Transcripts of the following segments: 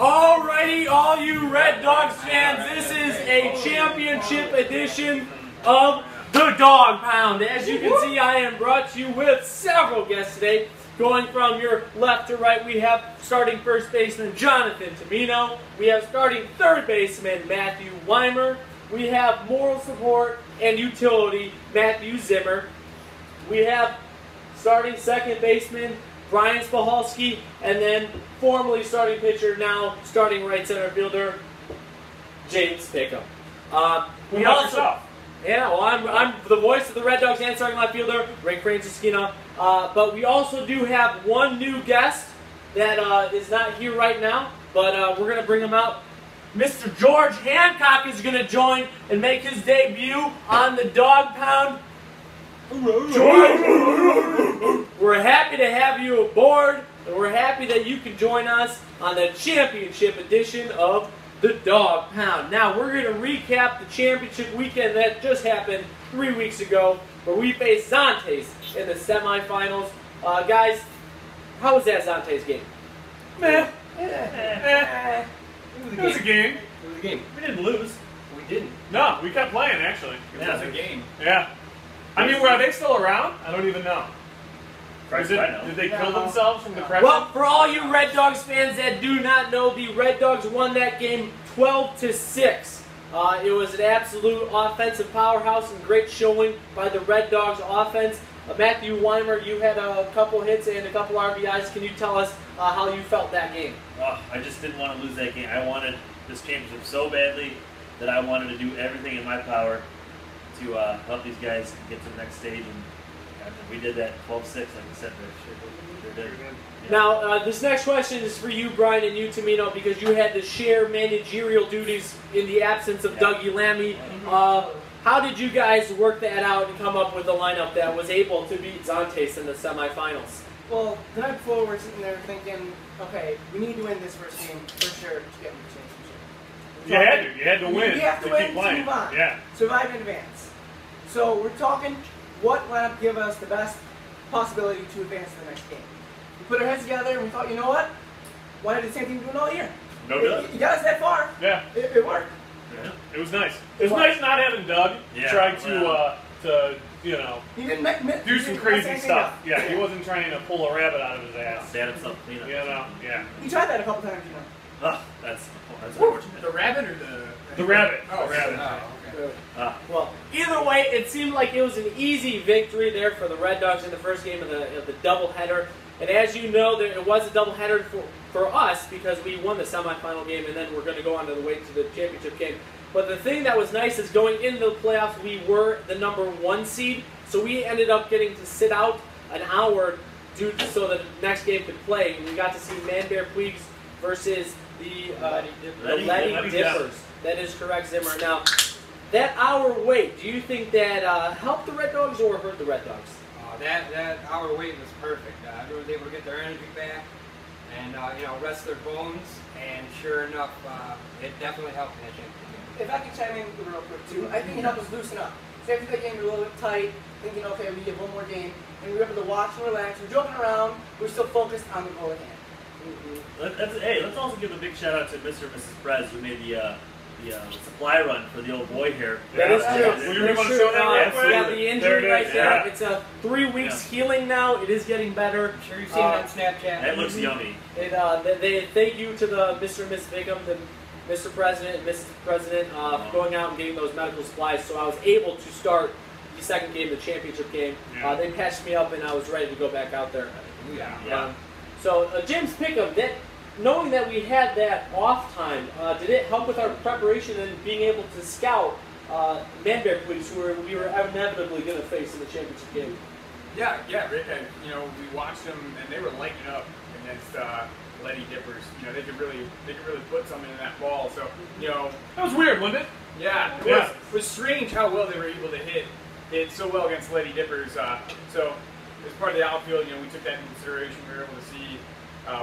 Alrighty, all you Red Dogs fans, this is a championship edition of the Dog Pound. As you can see, I am brought to you with several guests today. Going from your left to right, we have starting first baseman Jonathan Tomino. We have starting third baseman Matthew Weimer. We have moral support and utility Matthew Zimmer. We have starting second baseman Brian Spahalski, and then formerly starting pitcher, now starting right center fielder, James Pickham. We also, yeah, well, I'm the voice of the Red Dogs and starting left fielder, Rick Franciscino. But we also do have one new guest that is not here right now, but we're going to bring him out. Mr. George Hancock is going to join and make his debut on the Dog Pound. George, we're happy to have you aboard, and we're happy that you can join us on the championship edition of the Dog Pound. Now, we're going to recap the championship weekend that just happened 3 weeks ago, where we faced Zantes in the semifinals. Guys, how was that Zantes game? Meh. It was a game. It was a game. We didn't lose. We didn't. No, we kept playing, actually. It was a game. Yeah. I mean, are they still around? I don't even know. Did they kill themselves from the pressure? Well, for all you Red Dogs fans that do not know, the Red Dogs won that game 12-6. It was an absolute offensive powerhouse and great showing by the Red Dogs offense. Matthew Weimer, you had a couple hits and a couple RBIs. Can you tell us how you felt that game? I just didn't want to lose that game. I wanted this championship so badly that I wanted to do everything in my power to help these guys get to the next stage, and we did that 12-6, like I said. Sure did. Yeah. Now, this next question is for you, Brian, and you, Tomino, because you had to share managerial duties in the absence of Dougie Lammy. How did you guys work that out and come up with a lineup that was able to beat Zantes in the semifinals? Well, the night before, we're sitting there thinking, okay, we need to win this first game for sure to get the championship. You had to win. You have to win to playing. move on. Yeah. Survive in advance. So we're talking, what lineup give us the best possibility to advance to the next game? We put our heads together and we thought, you know what? Why did the same thing do it all year? No good. You got us that far. Yeah. It worked. Yeah. It was nice. It was nice not having Doug try to you know, He didn't do some crazy stuff. up. Yeah, he wasn't trying to pull a rabbit out of his ass. Stand himself clean up. You know, yeah. He tried that a couple times, you know. Oh, that's unfortunate. The rabbit or The rabbit. Oh, The rabbit. Oh, okay. Well, either way, it seemed like it was an easy victory there for the Red Dogs in the first game of the doubleheader. And as you know, it was a doubleheader for us because we won the semifinal game, and then we're going to go on to the way to the championship game. But the thing that was nice is going into the playoffs, we were the #1 seed, so we ended up getting to sit out an hour so that the next game could play. We got to see Man-Bear Puigs versus the Letty Dippers. That is correct, Zimmer. Now, that hour wait, do you think that helped the Red Dogs or hurt the Red Dogs? That hour wait was perfect. Everyone was able to get their energy back and you know, rest their bones. And sure enough, it definitely helped in that championship game. If I can chime in real quick too, I think it helped us loosen up. So after that game, we were a little bit tight, thinking, okay, we get one more game, and we were able to watch and relax. We're joking around, we're still focused on the goal at hand. Let's also give a big shout out to Mr. and Mrs. Prez who made the supply run for the old boy here. That is true. Will you want to show that real quick? Yeah, the injury right there. Yeah. It's 3 weeks healing now. It is getting better. I'm sure you've seen it on Snapchat. That looks yummy. They thank you to the Mr. and Mrs. Pickham, the Mr. President and Mrs. President, for going out and getting those medical supplies. So I was able to start the second game, the championship game. Yeah. They patched me up, and I was ready to go back out there. Yeah. So James Pickham, knowing that we had that off time, did it help with our preparation and being able to scout Man-Bear Puigs, who we were inevitably going to face in the championship game? Yeah, Rick. You know, we watched them, and they were lighting up against Letty Dippers. You know, they could really put something in that ball. So, you know, That was weird, wasn't it? yeah, it was strange how well they were able to hit so well against Letty Dippers. So, as part of the outfield, you know, we took that into consideration. We were able to see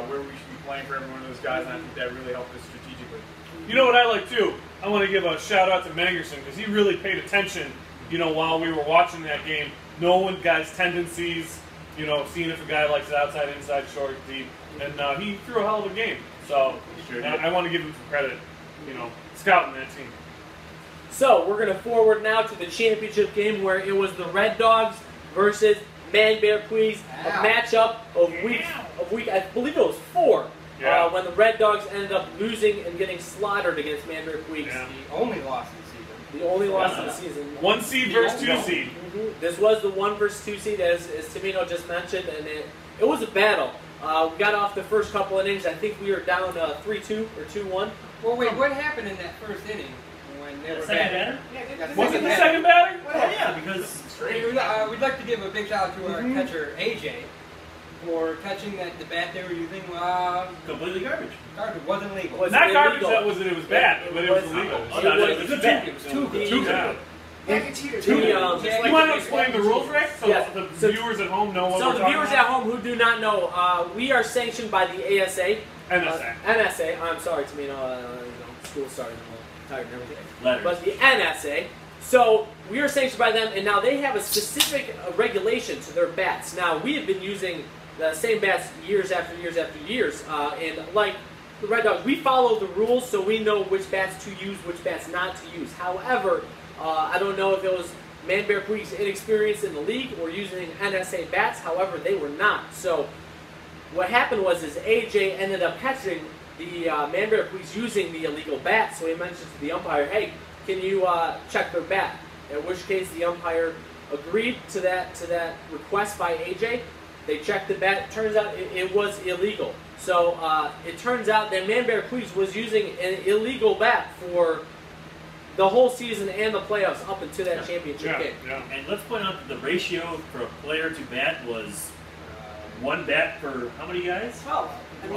where we should be playing for every one of those guys, and I think that really helped us strategically. You know what I like too? I want to give a shout out to Mangerson because he really paid attention, you know, while we were watching that game, knowing guys' tendencies, you know, seeing if a guy likes it outside, inside, short, deep, and he threw a hell of a game. So Sure I want to give him some credit, scouting that team. So we're going to forward now to the championship game where it was the Red Dogs versus Man Bear Please, a matchup of week I believe it was 4. Yeah. When the Red Dogs ended up losing and getting slaughtered against Man Bear Please. Yeah. The only loss of the season. The only loss of the season. 1 seed versus 2 seed. This was the 1 versus 2 seed, as Tamino just mentioned, and it was a battle. We got off the first couple innings. I think we were down 3-2 or 2-1. Well, wait, what happened in that first inning when they were Second batting? batter? Was it the second batter? Oh, yeah, because We'd like to give a big shout out to our catcher, AJ, for catching the bat they were using. completely garbage. Garbage wasn't legal. Was Not garbage illegal. that was it was bad, but it was illegal. Oh, no, It it was was bad. It was too good. Too good. The, You want to explain the rules, Rick? So Yes. the So- viewers at home know what So we're the talking viewers about? at home who do not know, we are sanctioned by the ASA. NSA. NSA. I'm sorry, Tamino. School starting. I'm tired and everything. Letters. But the NSA. So we are sanctioned by them, and now they have a specific regulation to their bats. Now we have been using the same bats years after years after years, and like the Red Dogs, we follow the rules, so we know which bats to use, which bats not to use. However, I don't know if it was Man Bear Puig's inexperience in the league or using NSA bats. However, they were not. So what happened was AJ ended up catching the Man Bear Puig's using the illegal bat. So he mentioned to the umpire, "Hey, can you check their bat?" In which case the umpire agreed to that request by AJ. They checked the bat. It turns out it was illegal. So it turns out that Man Bear Puig was using an illegal bat for the whole season and the playoffs up into that championship game. Yeah. And let's point out that the ratio for a player to bat was 1 bat per how many guys? 12.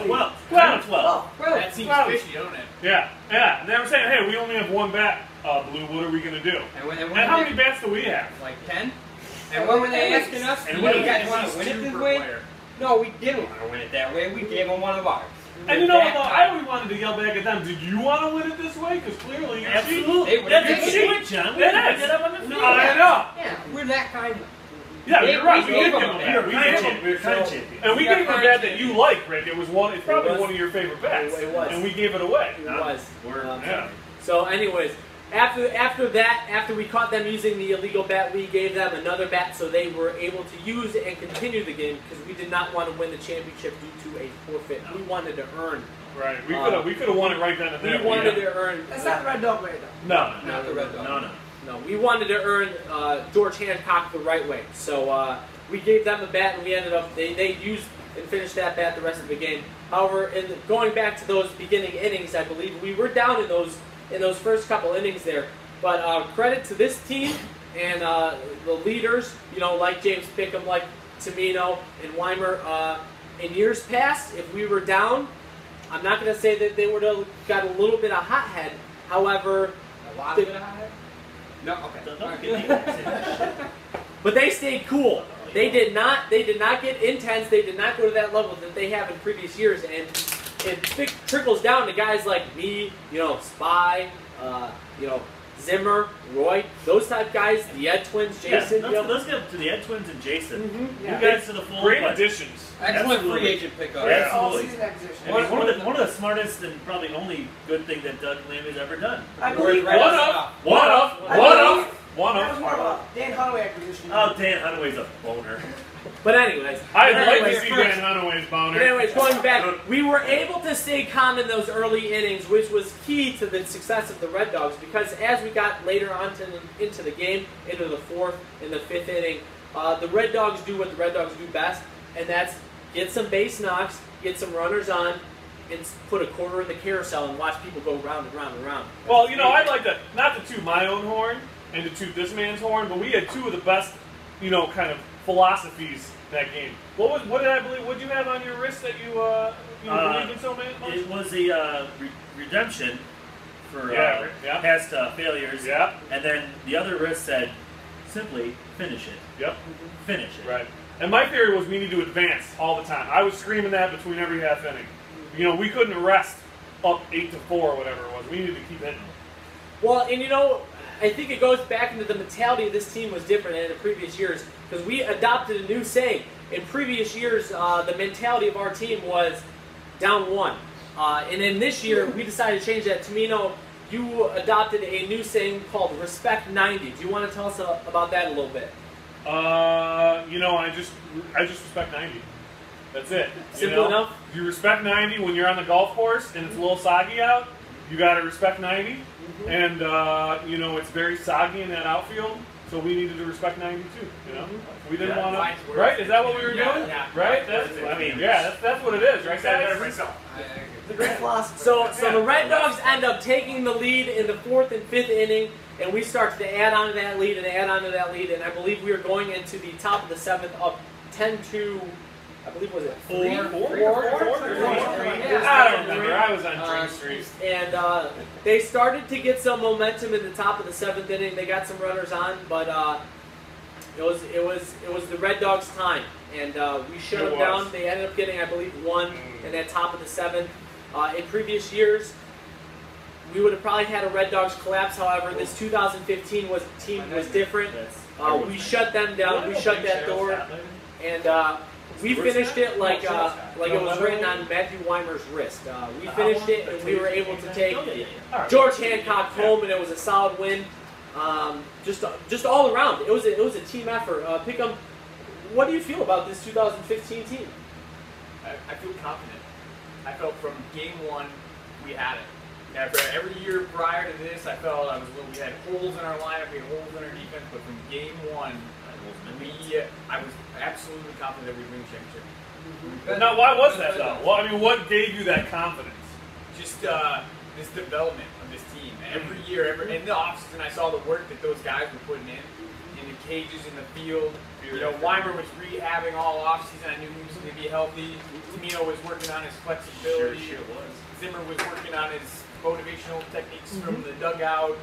Well, 12. 12. Well, That seems Well, fishy, don't it? Yeah. And they were saying, hey, we only have 1 bat, Blue. What are we going to do? and And how many bats do we have? Like 10? And what were they asking us? And Do what you is guys At want to least win it 2 this per way? player. No, we didn't want to win it that way. We gave them one of ours. And you know what, though? I always wanted to yell back at them, did you want to win it this way? Because clearly you're cheating. Absolutely. They were That's a cheating. good point, John. We It didn't is. pick it up on the field. I know. Yeah, we're that kind of. Yeah, They- you're right. we We did gave give them them a that. bat. We Kind gave of them. champion. We were kind of champion. And we We got gave them a five bat that champions. you like, Rick. It's probably was. one of your favorite bats. It was. And we gave it away. It was. We're Yeah. So anyways, after we caught them using the illegal bat, we gave them another bat so they were able to use and continue the game because we did not want to win the championship due to a forfeit. We wanted to earn. Right. We could have won it right then and there. We wanted to earn. That's not the Red Dog way, though. No. Not the Red Dog. No. No, we wanted to earn George Hancock the right way. So we gave them a bat, and we ended up they used and finished that bat the rest of the game. However, going back to those beginning innings, I believe we were down in those first couple innings there. But credit to this team and the leaders, like James Pickham, like Tamino and Weimer. In years past, if we were down, I'm not going to say that they would have got a little bit of hothead. However, A lot of it I had? No, okay. Don't get me. but they stayed cool. They did not get intense. They did not go to that level that they have in previous years, and it trickles down to guys like me, Spy, Zimmer, Roy, those type guys, the Ed Twins, Jason. Let's get to the Ed Twins and Jason. Mm-hmm. You guys to the full. Great but- additions. Excellent Absolutely. free agent pickup. Yeah. All Absolutely. season acquisition. And one of the smartest and probably only good thing that Doug Lammy's ever done. I believe Right One off up. the One up. One up. One that was more of up. a Dan Hunaway acquisition. Oh, Dan Hunaway's a boner. But anyways, I'd like anyways, to see Dan Hunaway's boner. But anyways, going back, we were able to stay calm in those early innings, which was key to the success of the Red Dogs, because as we got later on into the game, into the 4th and the 5th inning, the Red Dogs do what the Red Dogs do best, and that's get some base knocks, get some runners on, and put a quarter in the carousel and watch people go round and round and round. Well, I'd like to, not to toot my own horn and to toot this man's horn, but we had 2 of the best, kind of philosophies that game. What did I believe? What did you have on your wrist that you believed in so much? It was a redemption for Yeah. past failures. Yeah. And then the other wrist said, simply finish it. Yep. Finish it. Right. And my theory was we need to advance all the time. I was screaming that between every half inning. We couldn't rest up 8-4 or whatever it was. We needed to keep hitting. Well, and I think it goes back into the mentality of this team was different than in the previous years, because we adopted a new saying. In previous years, the mentality of our team was down 1. And then this year, we decided to change that. Tamino, you adopted a new saying called Respect 90. Do you want to tell us about that a little bit? You know, I just respect 90. That's it. Simple enough? You respect 90 when you're on the golf course and it's a little soggy out. You got to respect 90. And, you know, it's very soggy in that outfield. So we needed to respect 90 too, you know? We didn't want to, right? Is that what we were doing? Yeah. Right? That's, I mean, yeah, that's what it is, right, guys? The great philosophy. So the Red Dogs end up taking the lead in the 4th and 5th inning, and we started to add on to that lead and add on to that lead, and I believe we were going into the top of the 7th up 10-2, I believe, was it 4? I don't remember. I was on Drink Street. And they started to get some momentum in the top of the 7th inning. They got some runners on, but it was the Red Dogs' time, and we shut them down. They ended up getting, I believe, 1 in that top of the 7th. In previous years, we would have probably had a Red Dogs collapse. However, this 2015 team was different. We shut them down. We shut that door, and we finished it like it was written on Matthew Weimer's wrist. We finished it, and we were able to take George Hancock home, and it was a solid win. Just all around, it was a team effort. Pickham, what do you feel about this 2015 team? I feel confident. I felt from game 1 we had it. Every year prior to this, I felt we had holes in our lineup, we had holes in our defense, but from game 1, I was absolutely confident that we'd win the championship. Now, why was that though? Well, I mean, what gave you that confidence? Just this development of this team. Every year, in the offseason, I saw the work that those guys were putting in the cages, in the field. You know, Weimer was rehabbing all offseason. I knew he was going to be healthy. Tamino was working on his flexibility. Sure was. Zimmer was working on his motivational techniques from the dugout.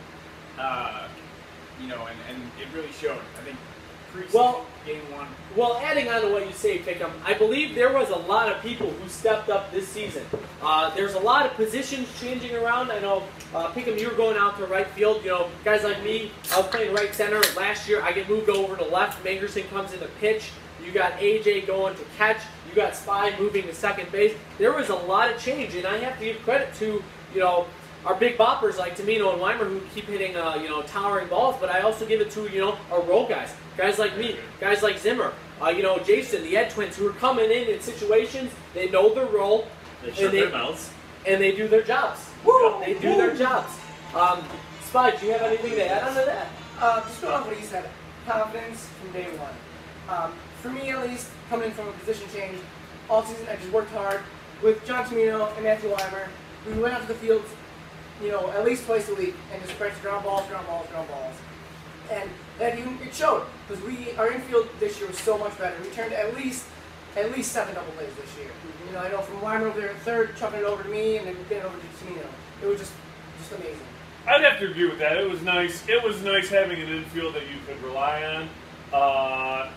You know, and it really showed. I think preseason, game 1. Well, adding on to what you say, Pickham, I believe there was a lot of people who stepped up this season. There's a lot of positions changing around. I know, Pickham, you were going out to right field. You know, guys like me, I was playing right center. Last year, I get moved over to left. Mangerson comes in to pitch. You got AJ going to catch. You got Spy moving to second base. There was a lot of change, and I have to give credit to, you know, our big boppers like Tamino and Weimer who keep hitting, you know, towering balls, but I also give it to, you know, our role guys. Guys like me, guys like Zimmer, you know, Jason, the Ed twins, who are coming in situations, they know their role, They shut their mouths. and they do their jobs. Woo! They do their jobs. Spy, do you have anything to add on to that? Just going off what he said, confidence from day 1. For me, at least, coming from a position change, all season I just worked hard with John Tamino and Matthew Weimer. We went out to the field, you know, at least twice a week and just practiced ground balls. And it showed, because our infield this year was so much better. We turned at least 7 double plays this year. You know, I know from Weimer over there at third, chucking it over to me, and then getting over to Tamino. It was just amazing. I'd have to agree with that. It was nice. It was nice having an infield that you could rely on.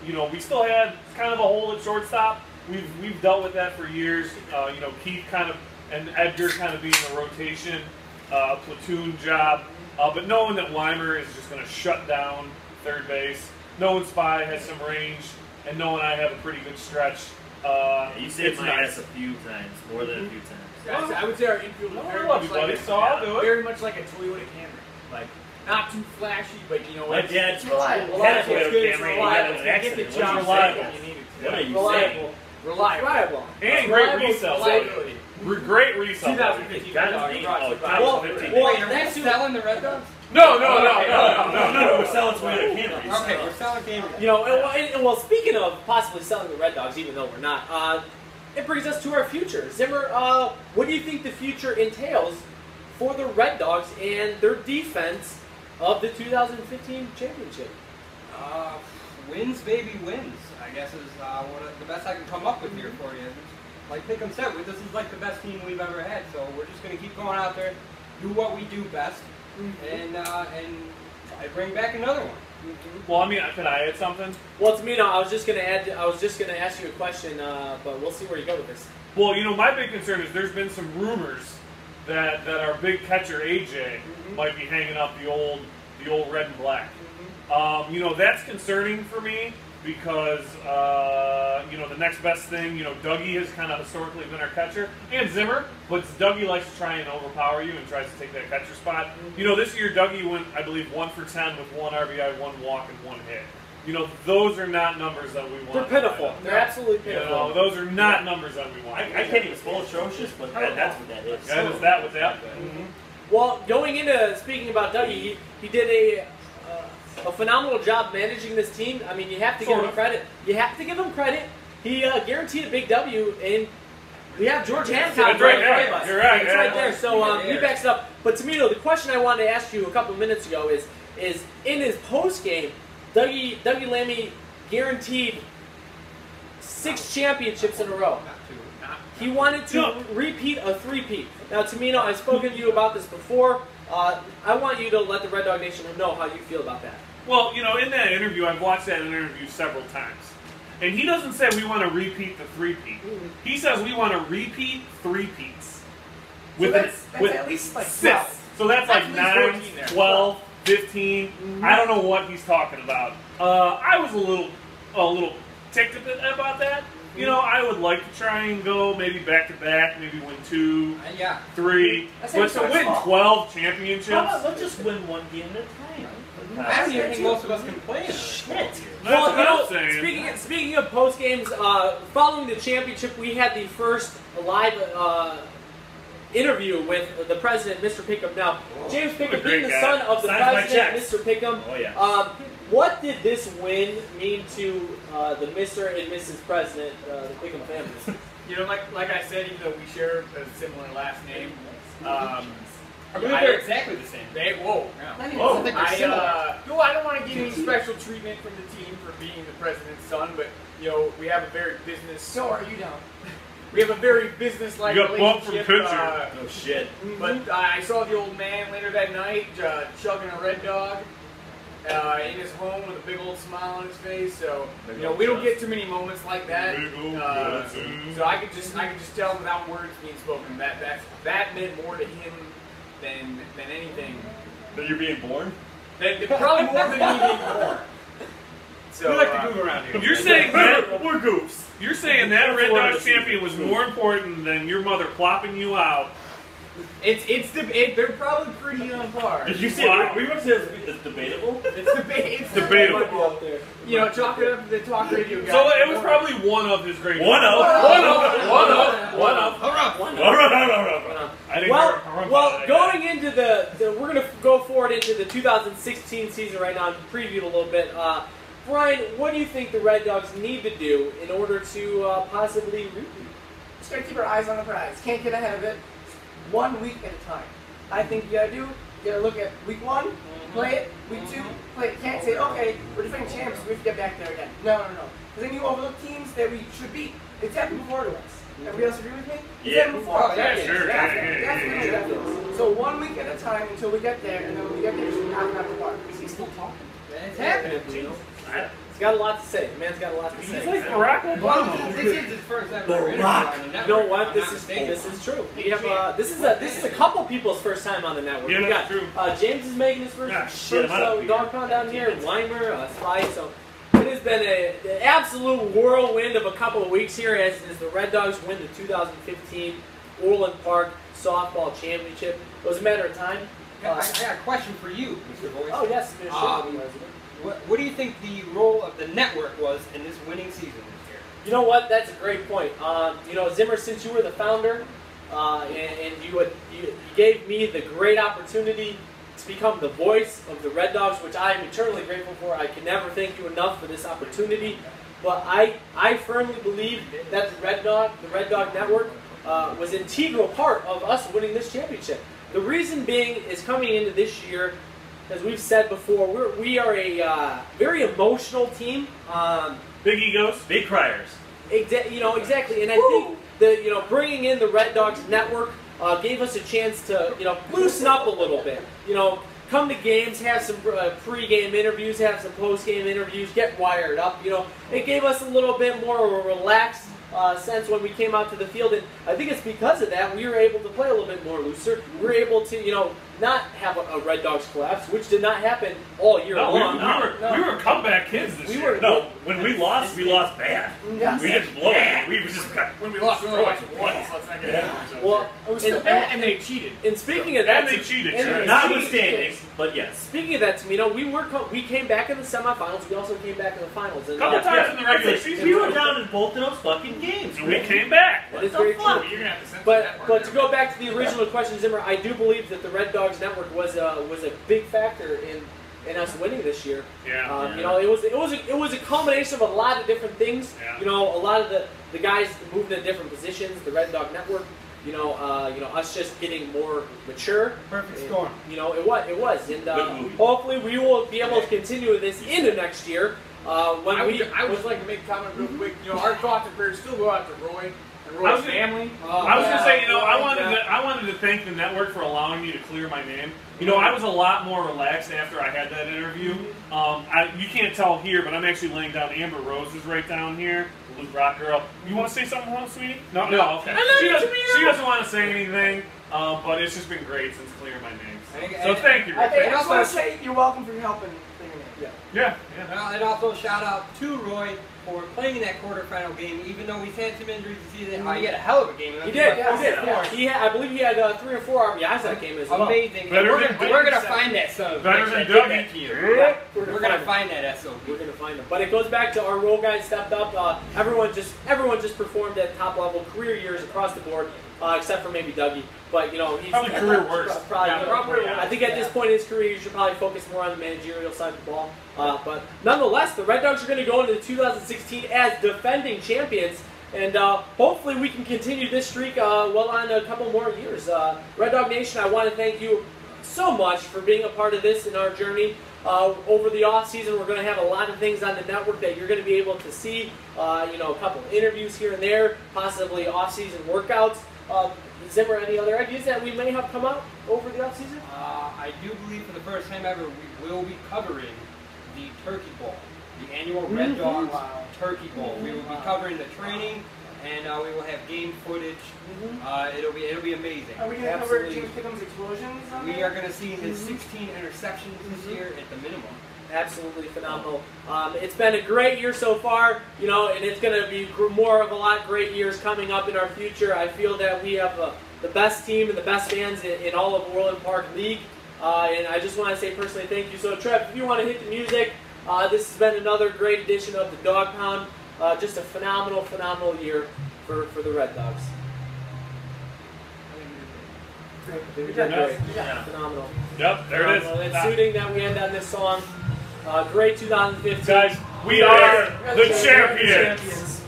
You know, we still had kind of a hole at shortstop. We've dealt with that for years. You know, Keith and Edgar kind of being a rotation, platoon job. But knowing that Weimer is just going to shut down third base, knowing Spy has some range, and knowing I have a pretty good stretch. You saved my ass a few times, more than a few times. Guys, I would say our infield was very I love much you, buddy, like so I'll do it. very much like a Toyota Camry. Like, not too flashy, but you know My what? dad's reliable. Dad's It's Toyota good, it's Camry. He reliable. had an It's gonna get accident. the What's job reliable? done when you need it to. What are you Reliable. saying? Reliable. And great Reliable. resale. Reliability. Great resale. 2015 God, Dog he- brought oh, you by. God. Well, that's selling the Red Dogs? No. We're selling Toyota Camrys. Okay, we're selling Camrys. You know, and well, speaking of possibly selling the Red Dogs, even though we're not, it brings us to our future. Zimmer, what do you think the future entails for the Red Dogs and their defense of the 2015 championship? Wins, baby, wins. I guess is the best I can come up with here for you. Like Pickham said, this is like the best team we've ever had. So we're just going to keep going out there, do what we do best, and try to bring back another one. Well, I mean, could I add something? Well, Tamino, I was just gonna ask you a question, but we'll see where you go with this. Well, you know, my big concern is there's been some rumors that our big catcher AJ might be hanging up the old red and black. You know, that's concerning for me because the next best thing, Dougie has kind of historically been our catcher, and Zimmer, but Dougie likes to try and overpower you and tries to take that catcher spot. This year Dougie went, I believe, 1 for 10 with 1 RBI, 1 walk, and 1 hit. Those are not numbers that we want. They're pitiful. They're absolutely pitiful. Those are not numbers that we want. I can't even spell atrocious, but that's what that is. That is that with that. Mm-hmm. Well, going into speaking about Dougie, he did a phenomenal job managing this team. I mean, you have to give him credit. You have to give him credit. He guaranteed a big W, and we have George Hancock right there. You're right. It's right there. So he backs it up. But Tamino, the question I wanted to ask you a couple minutes ago is in his post game, Dougie Lammy guaranteed 6 championships in a row. He wanted to repeat a 3-peat. Now, Tamino, I've spoken to you about this before. I want you to let the Red Dog Nation know how you feel about that. Well, in that interview, I've watched that interview several times. And he doesn't say we want to repeat the 3-peat. He says we want to repeat 3-peats. So that's at least like 6. So that's like 9, 12, 15. I don't know what he's talking about. I was a little ticked about that. I would like to try and go maybe back-to-back, maybe win 2, 3. But to win 12 championships... How about let's just win 1 game at a time? I don't even think most of us can play it. Shit. Well, speaking of post games, following the championship, we had the first live interview with the president, Mr. Pickham. Now, James Pickham, being the son of the president, Mr. Pickham, what did this win mean to the Mr. and Mrs. President, the Pickham families? Like I said, even though we share a similar last name, I believe they're exactly the same. I don't want to give any special treatment from the team for being the president's son, but we have a very business. So are you down? We have a very business-like relationship. You got bumped from pitcher. Oh shit. But I saw the old man later that night chugging a Red Dog in his home with a big old smile on his face. So we don't get too many moments like that. So I could just tell without words being spoken that meant more to him than anything. That you're being born? Probably more than me being born. So, we like to goof around here. You're saying that we're goofs. You're saying that Red Dog champion was more important than your mother plopping you out. They're probably pretty on par. Did you say we were saying it's debatable? It's debatable. Chalk it up to the talk radio guy. So it was probably one of his great. One of. Well, going into we're going to go forward into the 2016 season right now and preview it a little bit. Brian, what do you think the Red Dogs need to do in order to possibly repeat? Just gotta keep our eyes on the prize. Can't get ahead of it. 1 week at a time. I think you gotta look at week 1, play it, week 2, play it. Can't say, okay, we're defending champs, we have to get back there again. No. Because then you overlook teams that we should beat. It's happened before to us. Everybody else agree with me? It's happened before. Oh, yeah, sure. Definitely. So 1 week at a time until we get there, and then when we get there, just knock it out the park. Is he still talking? It's happening. He's got a lot to say. The man's got a lot to say. He's like Barack Obama. This is his first ever interview Barack. on the network. You know what? This is true. We have this is a couple people's first time on the network. Yeah, we got true. James is making his first dog pound down here. Weimer, Spy. So it has been an absolute whirlwind of a couple of weeks here as the Red Dogs win the 2015 Orland Park Softball Championship. It was a matter of time. I got a question for you, Mr. Boyce. Oh yes, What do you think the role of the network was in this winning season this year? You know what? That's a great point. Zimmer, since you were the founder, and you gave me the great opportunity to become the voice of the Red Dogs, which I am eternally grateful for. I can never thank you enough for this opportunity. But I firmly believe that the Red Dog Network was an integral part of us winning this championship. The reason being is coming into this year, as we've said before, we are a very emotional team. Big egos, big criers. Exactly. And I think that bringing in the Red Dogs Network gave us a chance to loosen up a little bit. Come to games, have some pre-game interviews, have some post-game interviews, get wired up. It gave us a little bit more of a relaxed sense when we came out to the field, and I think it's because of that we were able to play a little bit more looser. We were able to not have a Red Dogs collapse, which did not happen all year No, long. we were comeback kids this year. No, when we lost bad. Yes. We didn't blow it. We just got. When we lost, we only lost once. Let's not get ahead of ourselves. Well, It was still bad. and they cheated. and speaking of that, And they cheated. and- Sure. Notwithstanding, but yes. Speaking of that, Tamino, we came back in the semifinals. We also came back in the finals. And Couple that- times in the regular season. We were down in both of those fucking games. And we came back. That is the very fuck? true. You're gonna have to censor that part. But to go back to the original question, Zimmer, I do believe that the Red Dogs Network was a big factor in us winning this year. Yeah. You know, it was a combination of a lot of different things. Yeah. You know, a lot of the guys moved in different positions. The Red Dog Network. You know, us just getting more mature. Perfect And, storm. You know, it was, and Good movie. hopefully we will be able to continue this into next year. When I we would like to make a comment real quick. You know, our thoughts and prayers still go out to Roy and I Roy's was gonna- family. I was gonna say, you know, I Yeah. wanted to thank the network for allowing me to clear my name. You know, I was a lot more relaxed after I had that interview. You can't tell here, but I'm actually laying down Amber Roses right down here. The Luke Rock girl. You want to say something, home, sweetie? No. Okay. She doesn't want to say anything, but it's just been great since clearing my name. So thank you, I Rick. just want to say you're welcome for helping. Yeah. And also shout out to Roy for playing in that quarterfinal game, even though he's had some injuries this season. He had a hell of a game. He did. Yeah, He did. yeah. He had, I believe he had 3 or 4 RBIs that game as well. Amazing. Better And than we're gonna find that son. Better than Get Dougie. that kid. Yeah, We're gonna find that SOB. We're gonna find him. But it goes back to our role guys stepped up. Everyone just performed at top level, career years across the board, except for maybe Dougie. But you know, he's Probably career worst. Probably. Yeah. I think at this point in his career, you should probably focus more on the managerial side of the ball. But nonetheless, the Red Dogs are going to go into 2016 as defending champions. And hopefully we can continue this streak well on a couple more years. Red Dog Nation, I want to thank you so much for being a part of this in our journey. Over the off season, we're going to have a lot of things on the network that you're going to be able to see. You know, a couple interviews here and there, possibly off season workouts. Zimmer, any other ideas that we may have come out over the off season? I do believe for the first time ever we will be covering the Turkey Bowl, the annual Red Dogs Turkey Bowl. We will be covering the training, and we will have game footage. It'll be amazing. Are we going to cover James Pickham's explosions? We are going to see his 16 interceptions this year at the minimum. Absolutely phenomenal. It's been a great year so far, you know, and it's going to be more of a lot great years coming up in our future. I feel that we have the best team and the best fans in all of Orland Park League, and I just want to say personally thank you. So Trev, if you want to hit the music, this has been another great edition of the Dog Pound. Just a phenomenal year for the Red Dogs. Great. Yeah. Phenomenal. Yep, there it is. It's suiting that we end on this song. Great 2015. Guys, we are the champions.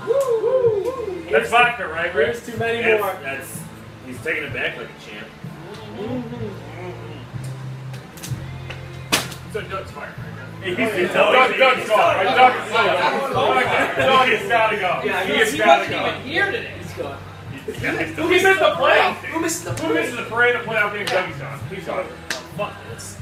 Woo! That's vodka, right, Rick? There's too many Yes, more. he's taking it back like a champ. So Doug's fired. Doug's gone. Doug's gotta go. Yeah, He's he gotta wasn't go. even here today. He's gone. Who missed the play? Who missed the Who misses the parade of playoff game? Dougie's gone. He's gone. Fuck this.